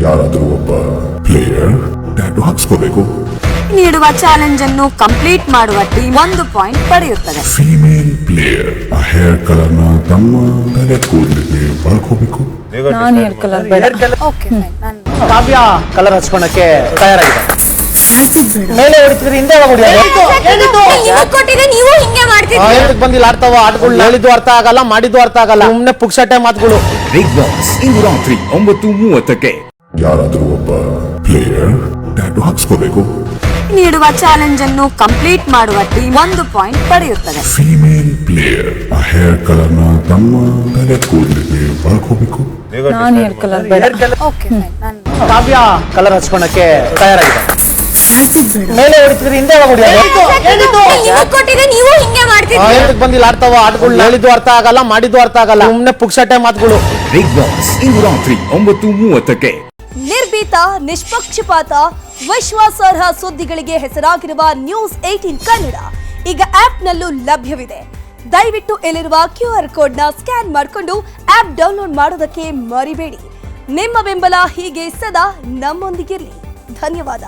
ಯಾರಾದ್ರೂ ಒಬ್ಬ player tattoo ಹಾಕ್ಸ್ಕೋಬೇಕು. ನೀಡುವ ಚಾಲೆಂಜ್ ಅನ್ನು ಕಂಪ್ಲೀಟ್ ಮಾಡುವ ಟೀಮ್ 1 ಪಾಯಿಂಟ್ ಪಡೆಯುತ್ತದೆ. ಫೀಮೇಲ್ ಪ್ಲೇಯರ್ ಆ ಹೇರ್ ಕಲರ್ ನ ತಮ್ಮ ತಲೆ ಕೂದಲಿಗೆ ಬಳಕೋಬೇಕು. ನಾನು ಹೇರ್ ಕಲರ್ ಬೇಡ. Okay fine. ಕಾವ್ಯ ಕಲರ್ ಹಚ್ಕೊಳಕ್ಕೆ ತಯಾರಾಗಿದೆ. ಮೇಲೆ ಹೊಡಿತಿದ್ರೆ ಹಿಂದೆ ಕೊಟ್ಟಿದ್ರೆ ನೀವು ಹಿಂಗೆ ಮಾಡ್ತಿದ್ದೀರಿ. ಬಂದಿಲ್ಲ ಆಡ್ತಾವ ಆಟಗಳು ಹೇಳಿದ್ದು ಅರ್ಥ ಆಗಲ್ಲ, ಮಾಡಿದ್ದು ಅರ್ಥ ಆಗಲ್ಲ, ಸುಮ್ನೆ ಪುಕ್ಸಟೆ ಮಾತುಗಳು. ಬಿಗ್ ಬಾಸ್ ಇಂದು ರಾತ್ರಿ 9:30ಕ್ಕೆ. ಯಾರಾದ್ರೂ ಒಬ್ಬ ಪ್ಲೇಯರ್ ಟ್ಯಾಟೂ ಹಾಕ್ಸ್ಕೋಬೇಕು. ನೀಡುವ ಚಾಲೆಂಜ್ ಅನ್ನು ಕಂಪ್ಲೀಟ್ ಮಾಡುವ ಟೀಮ್ 1 ಪಾಯಿಂಟ್ ಪಡೆಯುತ್ತದೆ. ಫೀಮೇಲ್ ಪ್ಲೇಯರ್ ಆ ಹೇರ್ ಕಲರ್ ನ ತಮ್ಮ ತಲೆ ಕೂದಲಿಗೆ ಬಳಕೋಬೇಕು. ನಾನು ಹೇರ್ ಕಲರ್ ಬೇಡ. Okay fine. ಕಾವ್ಯ ಕಲರ್ ಹಚ್ಕೊಳಕ್ಕೆ ತಯಾರಾಗಿದೆ. ಮೇಲೆ ಹೊಡಿತಿದ್ರೆ ಹಿಂದೆ ಕೊಟ್ಟಿದ್ರೆ ನೀವು ಹಿಂಗೆ ಮಾಡ್ತಿದ್ದೀರಿ. ಬಂದಿಲ್ಲ ಆಡ್ತಾವ ಆಟಗಳು ಹೇಳಿದ್ದು ಅರ್ಥ ಆಗಲ್ಲ, ಮಾಡಿದ್ದು ಅರ್ಥ ಆಗಲ್ಲ, ಸುಮ್ನೆ ಪುಕ್ಸಟೆ ಮಾತುಗಳು. ಬಿಗ್ ಬಾಸ್ ಇಂದು ರಾತ್ರಿ 9:30ಕ್ಕೆ. ನಿರ್ಭೀತ, ನಿಷ್ಪಕ್ಷಪಾತ, ವಿಶ್ವಾಸಾರ್ಹ ಸುದ್ದಿಗಳಿಗೆ ಹೆಸರಾಗಿರುವ ನ್ಯೂಸ್ 18 ಕನ್ನಡ ಈಗ ಆಪ್ನಲ್ಲೂ ಲಭ್ಯವಿದೆ. ದಯವಿಟ್ಟು ಇಲ್ಲಿರುವ QR ಕೋಡ್ನ ಸ್ಕ್ಯಾನ್ ಮಾಡಿಕೊಂಡು ಆಪ್ ಡೌನ್ಲೋಡ್ ಮಾಡೋದಕ್ಕೆ ಮರಿಬೇಡಿ. ನಿಮ್ಮ ಬೆಂಬಲ ಹೀಗೆ ಸದಾ ನಮ್ಮೊಂದಿಗಿರಲಿ. ಧನ್ಯವಾದ.